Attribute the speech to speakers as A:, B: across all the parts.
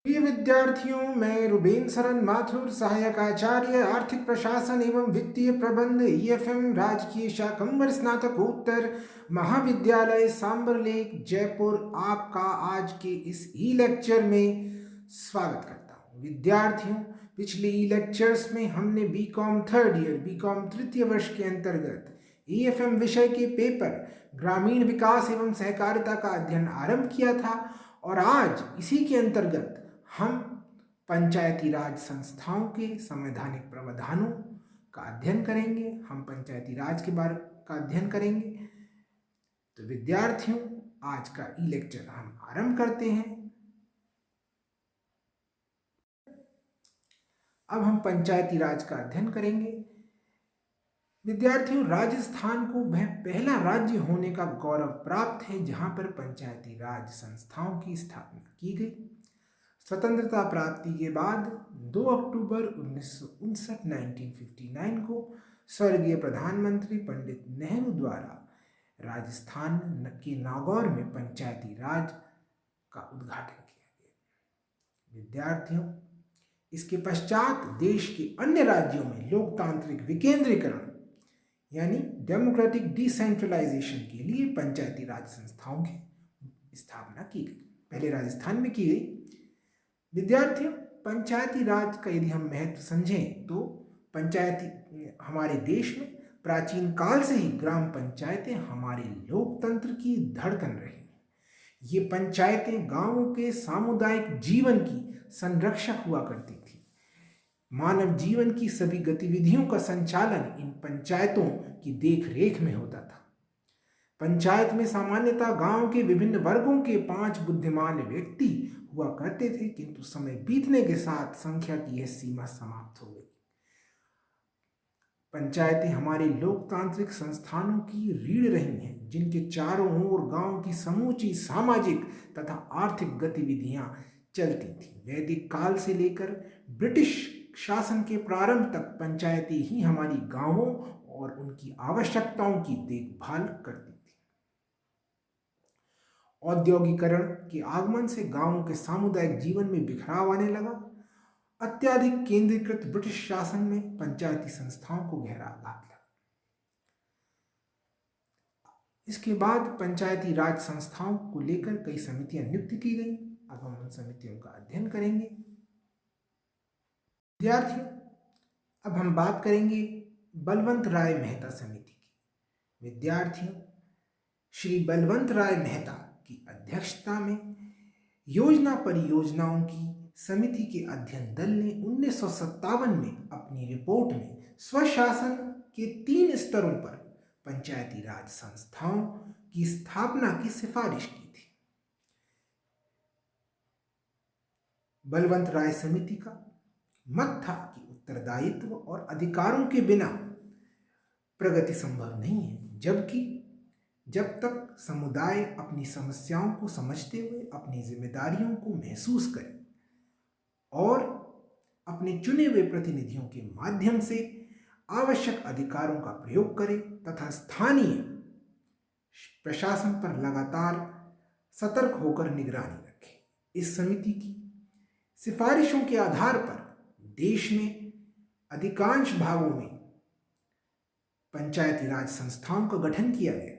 A: प्रिय विद्यार्थियों, मैं रुबेन सरन माथुर, सहायक आचार्य आर्थिक प्रशासन एवं वित्तीय प्रबंध ईएफएम राजकीय शाकंभर स्नातकोत्तर महाविद्यालय सांबरलेक जयपुर आपका आज के इस ई लेक्चर में स्वागत करता हूँ। विद्यार्थियों, पिछले ई लेक्चर्स में हमने बीकॉम थर्ड ईयर बीकॉम तृतीय वर्ष के अंतर्गत ईएफएम विषय के पेपर ग्रामीण विकास एवं सहकारिता का अध्ययन आरंभ किया था और आज इसी के अंतर्गत हम पंचायती राज संस्थाओं के संवैधानिक प्रावधानों का अध्ययन करेंगे। हम पंचायती राज के बारे का अध्ययन करेंगे। तो विद्यार्थियों, आज का ई लेक्चर हम आरंभ करते हैं। अब हम पंचायती राज का अध्ययन करेंगे। विद्यार्थियों, राजस्थान को वह पहला राज्य होने का गौरव प्राप्त है जहां पर पंचायती राज संस्थाओं की स्थापना की गई। स्वतंत्रता प्राप्ति के बाद 2 अक्टूबर 1959 को स्वर्गीय प्रधानमंत्री पंडित नेहरू द्वारा राजस्थान के नागौर में पंचायती राज का उद्घाटन किया गया। विद्यार्थियों, इसके पश्चात देश के अन्य राज्यों में लोकतांत्रिक विकेंद्रीकरण यानी डेमोक्रेटिक डिसेंट्रलाइजेशन के लिए पंचायती राज संस्थाओं की स्थापना की गई। पहले राजस्थान में की गई। विद्यार्थियों, पंचायती राज का यदि हम महत्व समझें तो पंचायती हमारे देश में प्राचीन काल से ही ग्राम पंचायतें हमारे लोकतंत्र की धड़कन रही हैं। ये पंचायतें गांवों के सामुदायिक जीवन की संरक्षक हुआ करती थी। मानव जीवन की सभी गतिविधियों का संचालन इन पंचायतों की देखरेख में होता था। पंचायत में सामान्यतः गांव के विभिन्न वर्गों के 5 बुद्धिमान व्यक्ति हुआ करते थे, किंतु समय बीतने के साथ संख्या की यह सीमा समाप्त हो गई। पंचायतें हमारे लोकतांत्रिक संस्थानों की रीढ़ रही हैं, जिनके चारों ओर गांव की समूची सामाजिक तथा आर्थिक गतिविधियां चलती थीं। वैदिक काल से लेकर ब्रिटिश शासन के प्रारंभ तक पंचायतें ही हमारी गांवों और उनकी आवश्यकताओं की देखभाल करती थी। औद्योगिकरण के आगमन से गांवों के सामुदायिक जीवन में बिखराव आने लगा। अत्यधिक केंद्रीकृत ब्रिटिश शासन में पंचायती संस्थाओं को गहरा आघात लगा। इसके बाद पंचायती राज संस्थाओं को लेकर कई समितियां नियुक्त की गई। अब हम उन समितियों का अध्ययन करेंगे। विद्यार्थियों, अब हम बात करेंगे बलवंत राय मेहता समिति की। विद्यार्थियों, श्री बलवंत राय मेहता की अध्यक्षता में योजना परियोजनाओं की समिति के अध्ययन दल ने 1957 में अपनी रिपोर्ट में स्वशासन के 3 स्तरों पर पंचायती राज संस्थाओं की स्थापना की सिफारिश की थी। बलवंत राय समिति का मत था कि उत्तरदायित्व और अधिकारों के बिना प्रगति संभव नहीं है, जबकि जब तक समुदाय अपनी समस्याओं को समझते हुए अपनी जिम्मेदारियों को महसूस करे और अपने चुने हुए प्रतिनिधियों के माध्यम से आवश्यक अधिकारों का प्रयोग करे तथा स्थानीय प्रशासन पर लगातार सतर्क होकर निगरानी रखे। इस समिति की सिफारिशों के आधार पर देश में अधिकांश भागों में पंचायती राज संस्थाओं का गठन किया गया।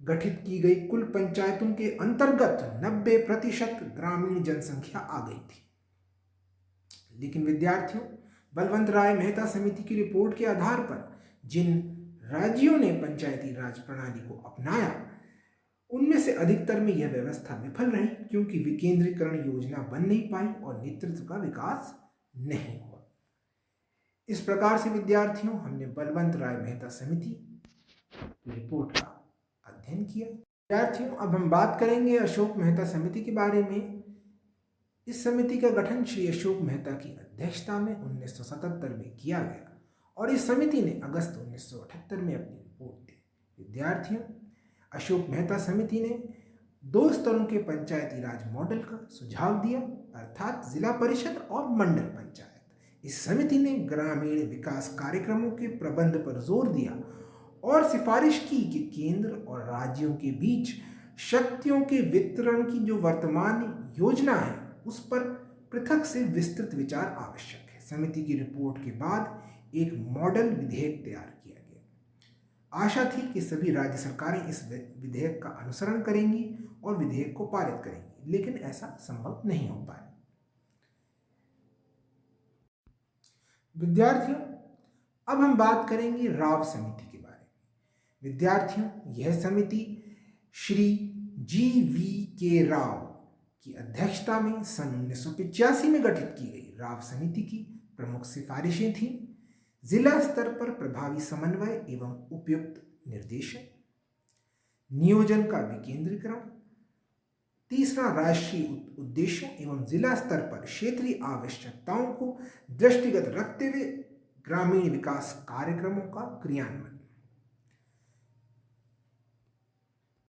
A: गठित की गई कुल पंचायतों के अंतर्गत 90% ग्रामीण जनसंख्या आ गई थी। लेकिन विद्यार्थियों, बलवंत राय मेहता समिति की रिपोर्ट के आधार पर जिन राज्यों ने पंचायती राज प्रणाली को अपनाया, उनमें से अधिकतर में यह व्यवस्था विफल रही, क्योंकि विकेंद्रीकरण योजना बन नहीं पाई और नेतृत्व का विकास नहीं हुआ। इस प्रकार से विद्यार्थियों, हमने बलवंत राय मेहता समिति की रिपोर्ट का अध्ययन किया। विद्यार्थियों, अब हम बात करेंगे अशोक मेहता समिति के बारे में। इस समिति का गठन श्री अशोक मेहता की अध्यक्षता में 1977 में किया गया और इस समिति ने अगस्त 1978 में अपनी रिपोर्ट दी। विद्यार्थियों, अशोक मेहता समिति ने 2 स्तरों के पंचायती राज मॉडल का सुझाव दिया, अर्थात जिला परिषद और मंडल पंचायत। इस समिति ने ग्रामीण विकास कार्यक्रमों के प्रबंध पर जोर दिया और सिफारिश की कि केंद्र और राज्यों के बीच शक्तियों के वितरण की जो वर्तमान योजना है उस पर पृथक से विस्तृत विचार आवश्यक है। समिति की रिपोर्ट के बाद एक मॉडल विधेयक तैयार किया गया। आशा थी कि सभी राज्य सरकारें इस विधेयक का अनुसरण करेंगी और विधेयक को पारित करेंगी, लेकिन ऐसा संभव नहीं हो पाया। विद्यार्थियों, अब हम बात करेंगे राव समिति के बारे में। विद्यार्थियों, यह समिति श्री GV.K. राव की अध्यक्षता में सन 1985 में गठित की गई। राव समिति की प्रमुख सिफारिशें थीं: जिला स्तर पर प्रभावी समन्वय एवं उपयुक्त निर्देशन, नियोजन का विकेंद्रीकरण, तीसरा राष्ट्रीय उद्देश्यों एवं जिला स्तर पर क्षेत्रीय आवश्यकताओं को दृष्टिगत रखते हुए ग्रामीण विकास कार्यक्रमों का क्रियान्वयन।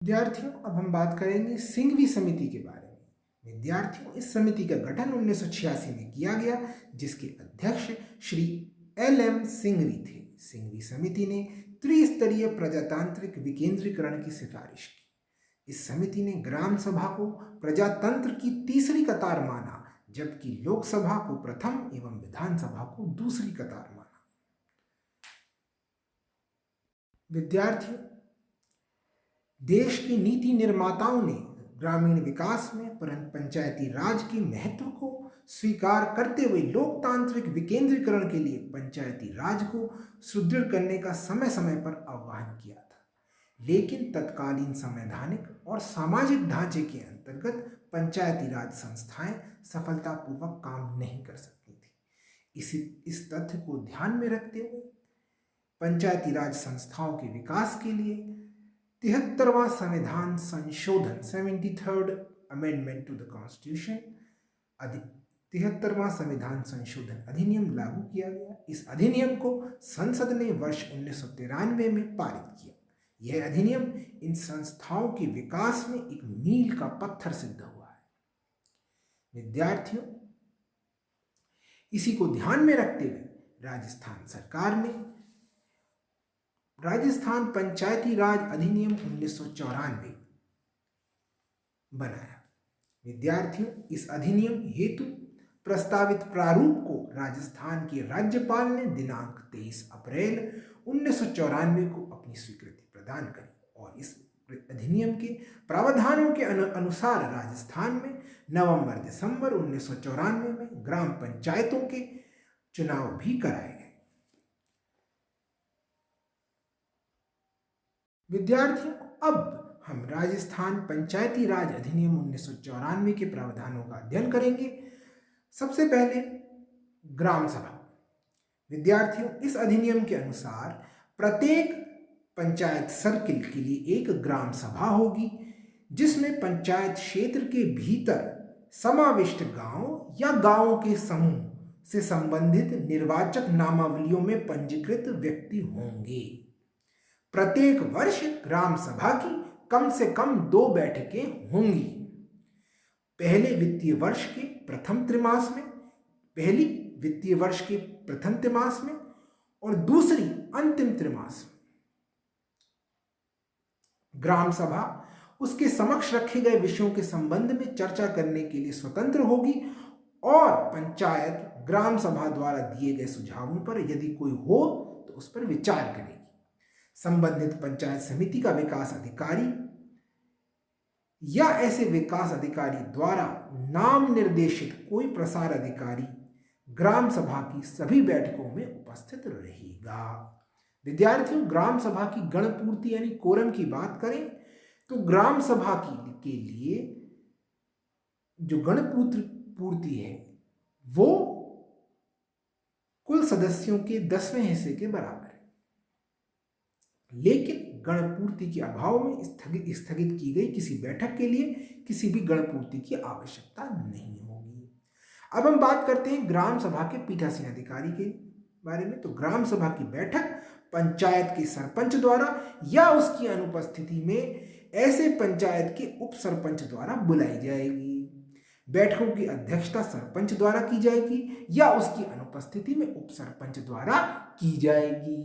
A: विद्यार्थियों, अब हम बात करेंगे सिंघवी समिति के बारे में। विद्यार्थियों, इस समिति का गठन 1986 में किया गया, जिसके अध्यक्ष श्री LM सिंघवी थे। सिंघवी समिति ने त्रिस्तरीय प्रजातांत्रिक विकेंद्रीकरण की सिफारिश की। इस समिति ने ग्राम सभा को प्रजातंत्र की तीसरी कतार माना, जबकि लोकसभा को प्रथम एवं विधानसभा को दूसरी कतार माना। विद्यार्थियों, देश के नीति निर्माताओं ने ग्रामीण विकास में पंचायती राज के महत्व को स्वीकार करते हुए लोकतांत्रिक विकेंद्रीकरण के लिए पंचायती राज को सुदृढ़ करने का समय समय पर आह्वान किया था, लेकिन तत्कालीन संवैधानिक और सामाजिक ढांचे के अंतर्गत पंचायती राज संस्थाएं सफलतापूर्वक काम नहीं कर सकती थी। इस तथ्य को ध्यान में रखते हुए पंचायती राज संस्थाओं के विकास के लिए 73वां संविधान संशोधन 73rd amendment to the constitution 73वां संविधान संशोधन अधिनियम लागू किया गया। इस अधिनियम को संसद ने वर्ष 1993 में पारित किया। यह अधिनियम इन संस्थाओं के विकास में एक मील का पत्थर सिद्ध हुआ है। विद्यार्थियों, इसी को ध्यान में रखते हुए राजस्थान सरकार ने राजस्थान पंचायती राज अधिनियम 1994 बनाया। विद्यार्थियों, इस अधिनियम हेतु प्रस्तावित प्रारूप को राजस्थान के राज्यपाल ने दिनांक 23 अप्रैल 1994 को अपनी स्वीकृति प्रदान करी और इस अधिनियम के प्रावधानों के अनुसार राजस्थान में नवंबर-दिसंबर 1994 में ग्राम पंचायतों के चुनाव भी कराए गए। विद्यार्थियों, अब हम राजस्थान पंचायती राज अधिनियम 1994 के प्रावधानों का अध्ययन करेंगे। सबसे पहले ग्राम सभा। विद्यार्थियों, इस अधिनियम के अनुसार प्रत्येक पंचायत सर्किल के लिए एक ग्राम सभा होगी, जिसमें पंचायत क्षेत्र के भीतर समाविष्ट गांव या गांवों के समूह से संबंधित निर्वाचक नामावलियों में पंजीकृत व्यक्ति होंगे। प्रत्येक वर्ष ग्राम सभा की कम से कम 2 बैठकें होंगी। पहले वित्तीय वर्ष के प्रथम त्रैमास में और दूसरी अंतिम त्रैमास में। ग्राम सभा उसके समक्ष रखे गए विषयों के संबंध में चर्चा करने के लिए स्वतंत्र होगी और पंचायत ग्राम सभा द्वारा दिए गए सुझावों पर यदि कोई हो तो उस पर विचार करेगी। संबंधित पंचायत समिति का विकास अधिकारी या ऐसे विकास अधिकारी द्वारा नाम निर्देशित कोई प्रसार अधिकारी ग्राम सभा की सभी बैठकों में उपस्थित रहेगा। विद्यार्थियों, ग्राम सभा की गणपूर्ति यानी कोरम की बात करें तो ग्राम सभा के लिए जो गणपूर्ति है वो कुल सदस्यों के 10वें हिस्से के बराबर है, लेकिन गणपूर्ति के अभाव में स्थगित की गई किसी बैठक के लिए किसी भी गणपूर्ति की आवश्यकता नहीं होगी। अब हम बात करते हैं ग्राम सभा के पीठासीन अधिकारी के बारे में। तो ग्राम सभा की बैठक पंचायत के सरपंच द्वारा या उसकी अनुपस्थिति में ऐसे पंचायत के उप सरपंच द्वारा बुलाई जाएगी। बैठकों की अध्यक्षता सरपंच द्वारा की जाएगी या उसकी अनुपस्थिति में उप सरपंच द्वारा की जाएगी।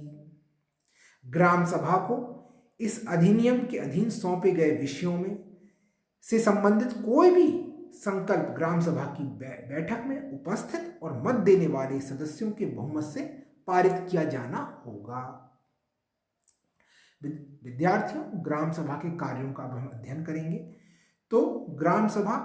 A: ग्राम सभा को इस अधिनियम के अधीन सौंपे गए विषयों में से संबंधित कोई भी संकल्प ग्राम सभा की बैठक में उपस्थित और मत देने वाले सदस्यों के बहुमत से पारित किया जाना होगा। विद्यार्थियों, ग्राम सभा के कार्यों का अब हम अध्ययन करेंगे। तो ग्राम सभा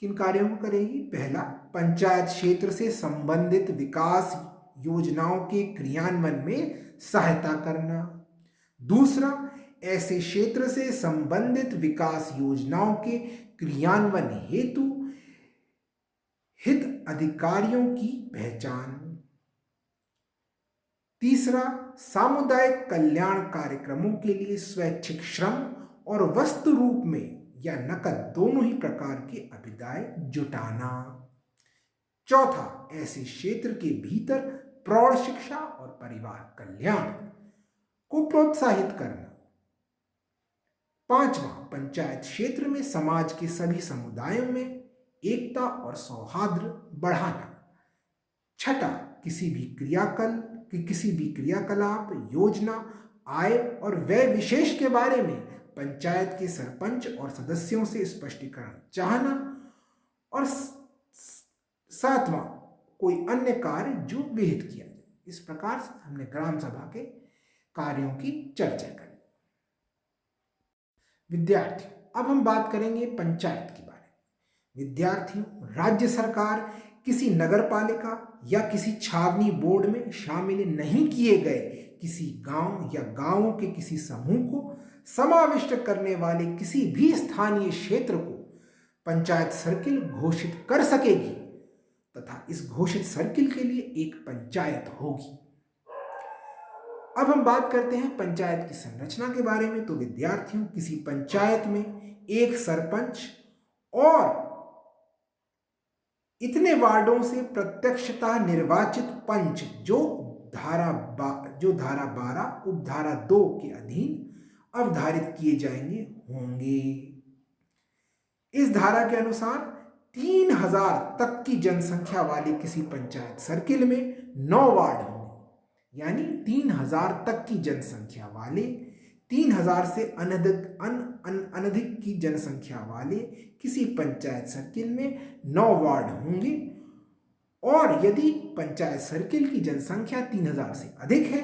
A: किन कार्यों को करेगी? पहला, पंचायत क्षेत्र से संबंधित विकास योजनाओं के क्रियान्वयन में सहायता करना। दूसरा, ऐसे क्षेत्र से संबंधित विकास योजनाओं के क्रियान्वयन हेतु हित अधिकारियों की पहचान। तीसरा, सामुदायिक कल्याण कार्यक्रमों के लिए स्वैच्छिक श्रम और वस्तु रूप में या नकद दोनों ही प्रकार के अभिदाय जुटाना। चौथा, ऐसे क्षेत्र के भीतर प्रौढ़ शिक्षा और परिवार कल्याण को प्रोत्साहित करना। पांचवा, पंचायत क्षेत्र में समाज के सभी समुदायों में एकता और सौहार्द बढ़ाना। छठा, किसी भी क्रियाकलाप, योजना, आय और व्यय विशेष के बारे में पंचायत के सरपंच और सदस्यों से स्पष्टीकरण चाहना। और सातवां, कोई अन्य कार्य जो विहित किया जाए। इस प्रकार से हमने ग्राम सभा के कार्यों की चर्चा करी। विद्यार्थियों, अब हम बात करेंगे पंचायत के बारे में। विद्यार्थियों, राज्य सरकार किसी नगरपालिका या किसी छावनी बोर्ड में शामिल नहीं किए गए किसी गांव या गांवों के किसी समूह को समाविष्ट करने वाले किसी भी स्थानीय क्षेत्र को पंचायत सर्किल घोषित कर सकेगी तथा इस घोषित सर्किल के लिए एक पंचायत होगी। अब हम बात करते हैं पंचायत की संरचना के बारे में। तो विद्यार्थियों, किसी पंचायत में एक सरपंच और इतने वार्डों से प्रत्यक्षतः निर्वाचित पंच जो धारा 12 उपधारा 2 के अधीन अवधारित किए जाएंगे होंगे। इस धारा के अनुसार 3000 तक की जनसंख्या वाले किसी पंचायत सर्किल में 9 वार्ड होंगे। यानी 3000 तक की जनसंख्या वाले, 3000 से अनधिक की जनसंख्या वाले किसी पंचायत सर्किल में 9 वार्ड होंगे। और यदि पंचायत सर्किल की जनसंख्या 3000 से अधिक है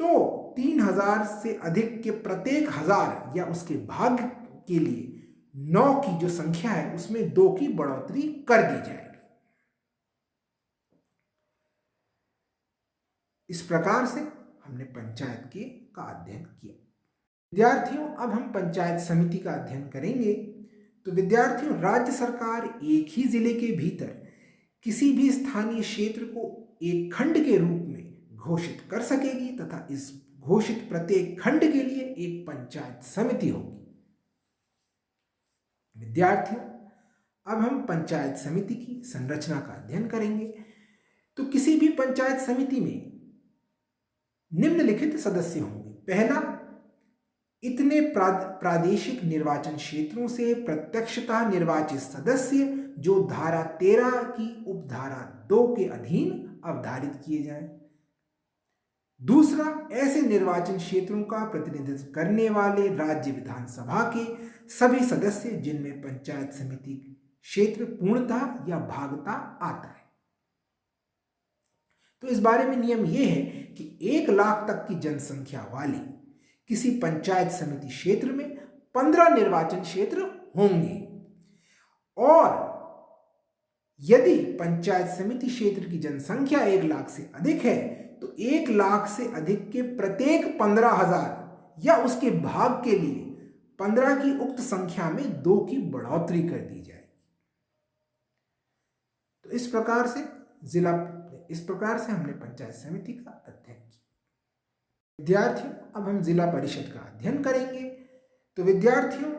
A: तो 3000 से अधिक के प्रत्येक 1000 या उसके भाग के लिए 9 की जो संख्या है उसमें 2 की बढ़ोतरी कर दी जाएगी। इस प्रकार से हमने पंचायत का अध्ययन किया। विद्यार्थियों, अब हम पंचायत समिति का अध्ययन करेंगे। तो विद्यार्थियों, राज्य सरकार एक ही जिले के भीतर किसी भी स्थानीय क्षेत्र को एक खंड के रूप में घोषित कर सकेगी तथा इस घोषित प्रत्येक खंड के लिए एक पंचायत समिति होगी। विद्यार्थियों, अब हम पंचायत समिति की संरचना का अध्ययन करेंगे। तो किसी भी पंचायत समिति में निम्नलिखित सदस्य होंगे। पहला, इतने प्रादेशिक निर्वाचन क्षेत्रों से प्रत्यक्षतः निर्वाचित सदस्य जो धारा 13 की उपधारा 2 के अधीन अवधारित किए जाएं। दूसरा, ऐसे निर्वाचन क्षेत्रों का प्रतिनिधित्व करने वाले राज्य विधानसभा के सभी सदस्य जिनमें पंचायत समिति क्षेत्र पूर्णतः या भागता आता है। तो इस बारे में नियम यह है कि 1 लाख तक की जनसंख्या वाले किसी पंचायत समिति क्षेत्र में 15 निर्वाचन क्षेत्र होंगे। और यदि पंचायत समिति क्षेत्र की जनसंख्या 1 लाख से अधिक है तो 1 लाख से अधिक के प्रत्येक 15,000 या उसके भाग के लिए 15 की उक्त संख्या में 2 की बढ़ोतरी कर दी जाएगी। तो इस प्रकार से हमने पंचायत समिति का अध्ययन किया। विद्यार्थियों, अब हम जिला परिषद का अध्ययन करेंगे। तो विद्यार्थियों,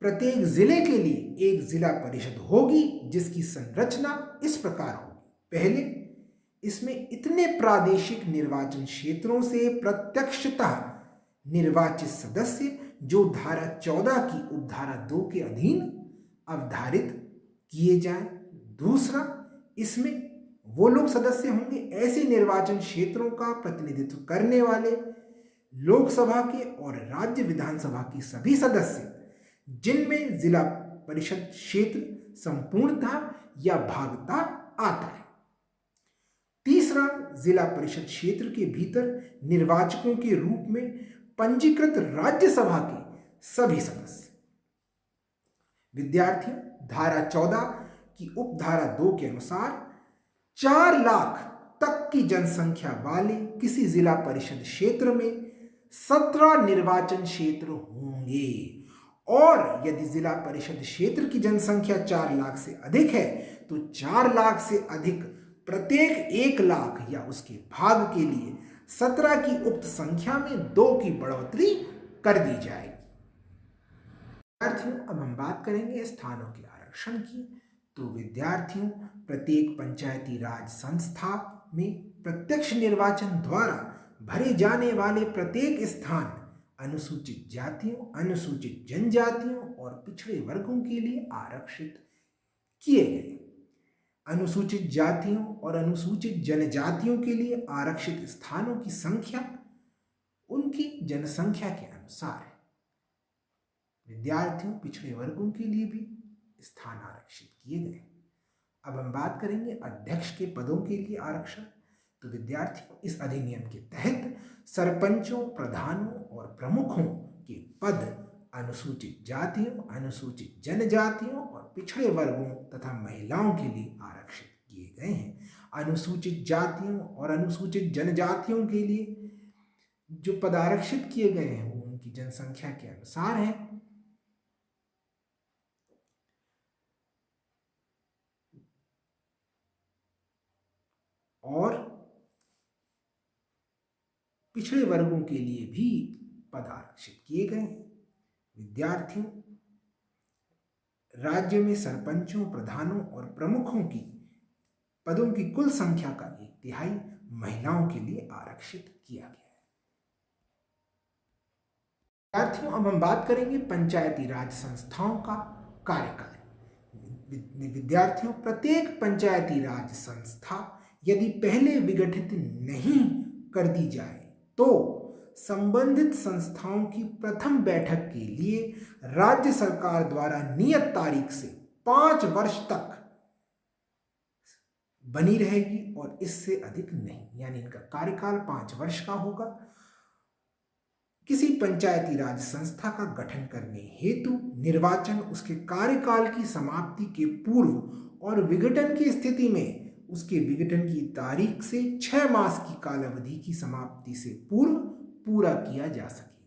A: प्रत्येक जिले के लिए एक जिला परिषद होगी जिसकी संरचना इस प्रकार होगी। पहले, इसमें इतने प्रादेशिक निर्वाचन क्षेत्रों से प्रत्यक्षतः निर्वाचित सदस्य जो धारा 14 की उपधारा 2 के अधीन अवधारित किए जाएं। दूसरा, इसमें वो लोग सदस्य होंगे ऐसे निर्वाचन क्षेत्रों का प्रतिनिधित्व करने वाले लोकसभा के और राज्य विधानसभा के सभी सदस्य जिनमें जिला परिषद क्षेत्र संपूर्णता या भागता आता है। तीसरा, जिला परिषद क्षेत्र के भीतर निर्वाचकों के रूप में पंजीकृत राज्यसभा के सभी सदस्य। विद्यार्थियों, धारा 14 की उपधारा 2 के अनुसार 4 लाख तक की जनसंख्या वाले किसी जिला परिषद क्षेत्र में 17 निर्वाचन क्षेत्र होंगे और यदि जिला परिषद क्षेत्र की जनसंख्या 4 लाख से अधिक है तो 4 लाख से अधिक प्रत्येक 1 लाख या उसके भाग के लिए 17 की उक्त संख्या में 2 की बढ़ोतरी कर दी जाएगी। विद्यार्थियों, अब हम बात करेंगे स्थानों के आरक्षण की। तो विद्यार्थियों, प्रत्येक पंचायती राज संस्था में प्रत्यक्ष निर्वाचन द्वारा भरे जाने वाले प्रत्येक स्थान अनुसूचित जातियों, अनुसूचित जनजातियों और पिछड़े वर्गों के लिए आरक्षित किए गए। अनुसूचित जातियों और अनुसूचित जनजातियों के लिए आरक्षित स्थानों की संख्या उनकी जनसंख्या के अनुसार है। विद्यार्थियों, पिछड़े वर्गों के लिए भी स्थान आरक्षित किए गए। अब हम बात करेंगे अध्यक्ष के पदों के लिए आरक्षण। तो विद्यार्थियों, इस अधिनियम के तहत सरपंचों, प्रधानों और प्रमुखों के पद अनुसूचित जातियों, अनुसूचित जनजातियों और पिछड़े वर्गों तथा महिलाओं के लिए आरक्षित किए गए हैं। अनुसूचित जातियों और अनुसूचित जनजातियों के लिए जो पद आरक्षित किए गए हैं वो उनकी जनसंख्या के अनुसार है। और पिछड़े वर्गों के लिए भी पद आरक्षित किए गए हैं। विद्यार्थियों, राज्य में सरपंचों, प्रधानों और प्रमुखों की पदों की कुल संख्या का 1/3 महिलाओं के लिए आरक्षित किया गया है। विद्यार्थियों, अब हम बात करेंगे पंचायती राज संस्थाओं का कार्यकाल। विद्यार्थियों, प्रत्येक पंचायती राज संस्था यदि पहले विघटित नहीं कर दी जाए तो संबंधित संस्थाओं की प्रथम बैठक के लिए राज्य सरकार द्वारा नियत तारीख से 5 वर्ष तक बनी रहेगी और इससे अधिक नहीं, यानी इनका कार्यकाल 5 वर्ष का होगा। किसी पंचायती राज संस्था का गठन करने हेतु निर्वाचन उसके कार्यकाल की समाप्ति के पूर्व और विघटन की स्थिति में उसके विघटन की तारीख से 6 मास की कालावधि की समाप्ति से पूर्व पूरा किया जा सके।